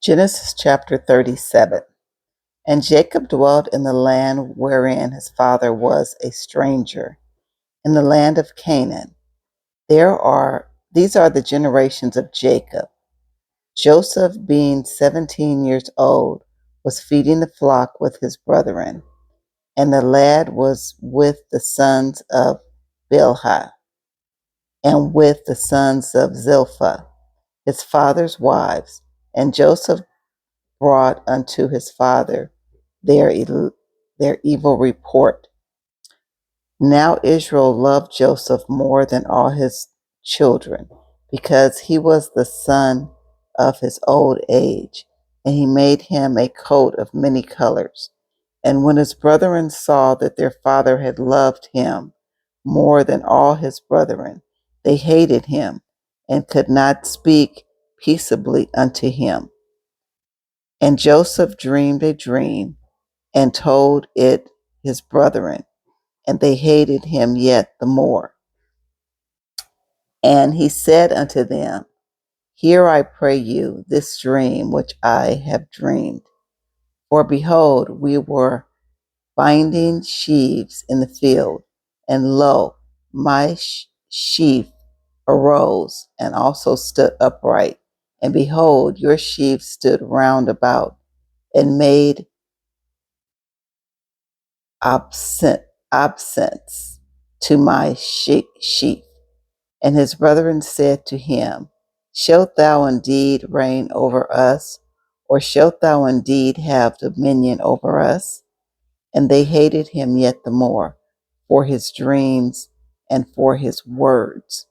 Genesis chapter 37. And Jacob dwelt in the land wherein his father was a stranger, in the land of Canaan. These are the generations of Jacob. Joseph, being 17 years old, was feeding the flock with his brethren, and the lad was with the sons of Bilhah, and with the sons of Zilpah, his father's wives. And Joseph brought unto his father their evil report. Now Israel loved Joseph more than all his children, because he was the son of his old age, and he made him a coat of many colors. And when his brethren saw that their father had loved him more than all his brethren, they hated him, and could not speak peaceably unto him. And Joseph dreamed a dream, and told it his brethren, and they hated him yet the more. And he said unto them, Hear, I pray you, this dream which I have dreamed. For behold, we were binding sheaves in the field, and lo, my sheaf arose, and also stood upright. And behold, your sheaves stood round about, and made absence to my sheaf. And his brethren said to him, Shalt thou indeed reign over us, or shalt thou indeed have dominion over us? And they hated him yet the more for his dreams and for his words.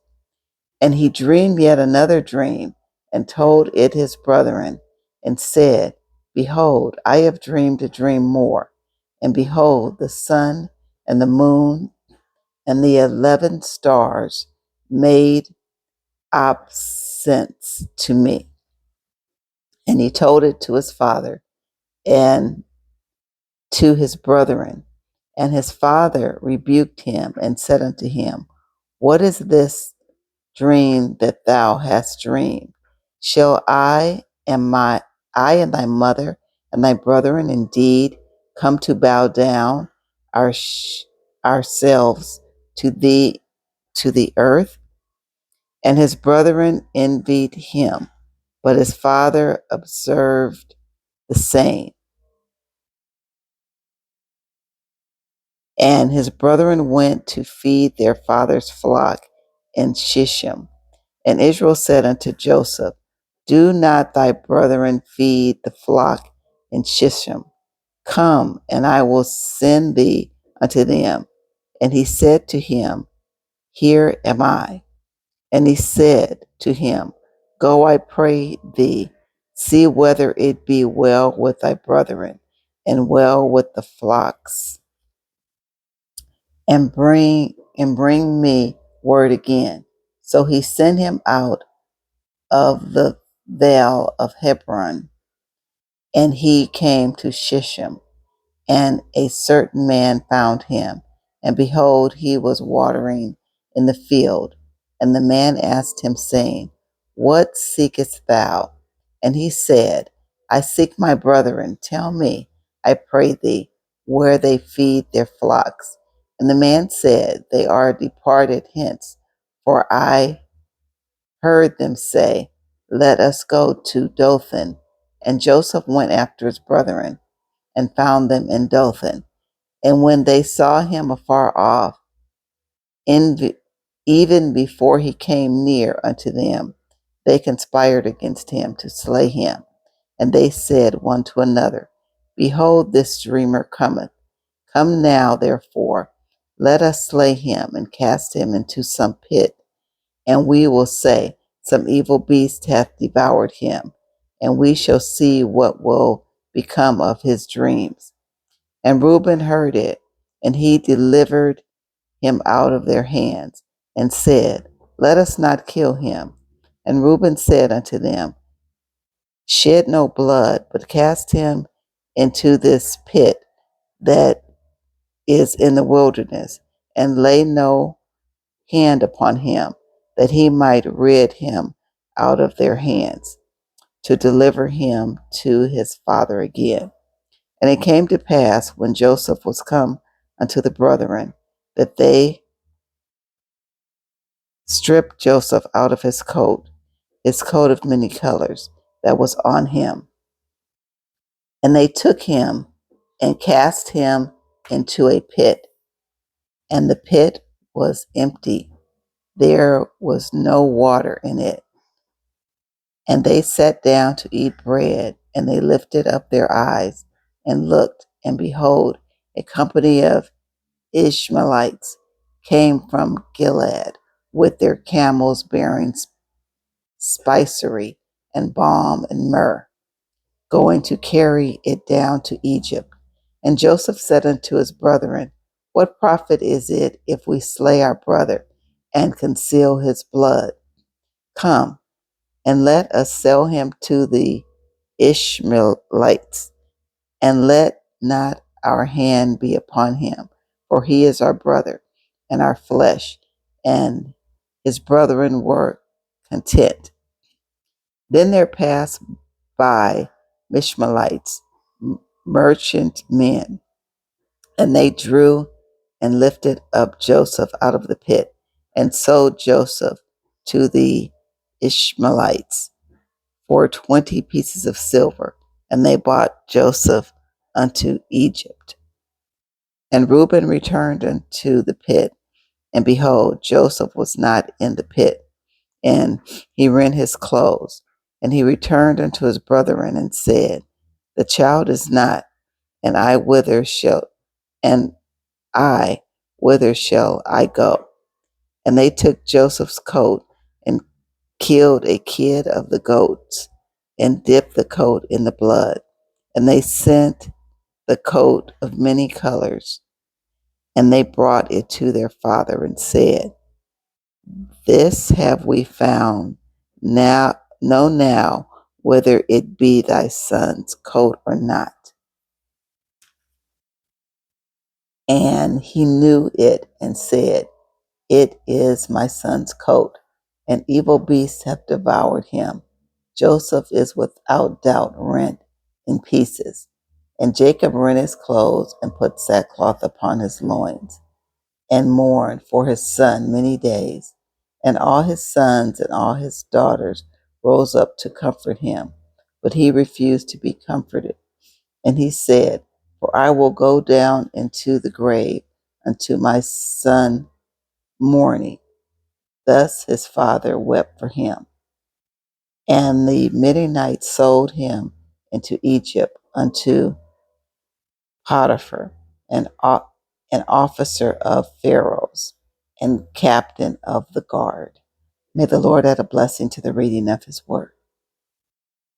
And he dreamed yet another dream, and told it his brethren, and said, Behold, I have dreamed a dream more. And behold, the sun and the moon and the 11 stars made absence to me. And he told it to his father and to his brethren. And his father rebuked him and said unto him, What is this dream that thou hast dreamed? Shall I and thy mother and thy brethren indeed come to bow down ourselves to thee, to the earth? And his brethren envied him, but his father observed the same. And his brethren went to feed their father's flock in Shechem. And Israel said unto Joseph, Do not thy brethren feed the flock in Shechem? Come, and I will send thee unto them. And he said to him, Here am I. And he said to him, Go, I pray thee, see whether it be well with thy brethren, and well with the flocks, and bring me word again. So he sent him out of the vale of Hebron, and he came to Shechem. And a certain man found him, and behold, he was watering in the field. And the man asked him, saying, What seekest thou? And he said, I seek my brethren. Tell me, I pray thee, where they feed their flocks. And the man said, They are departed hence, for I heard them say, Let us go to Dothan. And Joseph went after his brethren, and found them in Dothan. And when they saw him afar off, even before he came near unto them, they conspired against him to slay him. And they said one to another, Behold, this dreamer cometh. Come now, therefore, let us slay him and cast him into some pit. And we will say, Some evil beast hath devoured him, and we shall see what will become of his dreams. And Reuben heard it, and he delivered him out of their hands, and said, Let us not kill him. And Reuben said unto them, Shed no blood, but cast him into this pit that is in the wilderness, and lay no hand upon him, that he might rid him out of their hands. to deliver him to his father again. And it came to pass, when Joseph was come unto the brethren, that they stripped Joseph out of his coat of many colors that was on him. And they took him and cast him into a pit, and the pit was empty. There was no water in it. And they sat down to eat bread, and they lifted up their eyes and looked, and behold, a company of Ishmaelites came from Gilead with their camels bearing spicery and balm and myrrh, going to carry it down to Egypt. And Joseph said unto his brethren, what profit is it if we slay our brother and conceal his blood? Come, and let us sell him to the Ishmaelites, and let not our hand be upon him, for he is our brother and our flesh. And his brethren were content. Then there passed by Ishmaelites, merchant men, and they drew and lifted up Joseph out of the pit, and sold Joseph to the Ishmaelites for 20 pieces of silver, and they bought Joseph unto Egypt. And Reuben returned unto the pit, and behold, Joseph was not in the pit, and he rent his clothes. And he returned unto his brethren and said, the child is not, and I whither shall I go? And they took Joseph's coat and killed a kid of the goats and dipped the coat in the blood. And they sent the coat of many colors, and they brought it to their father and said, this have we found. Now know now whether it be thy son's coat or not. And he knew it and said, it is my son's coat. An evil beast hath devoured him. Joseph is without doubt rent in pieces. And Jacob rent his clothes and put sackcloth upon his loins, and mourned for his son many days. And all his sons and all his daughters rose up to comfort him, but he refused to be comforted. And he said, for I will go down into the grave unto my son mourning. Thus his father wept for him. And the Midianites sold him into Egypt unto Potiphar, an officer of Pharaoh's and captain of the guard. May the Lord add a blessing to the reading of his word.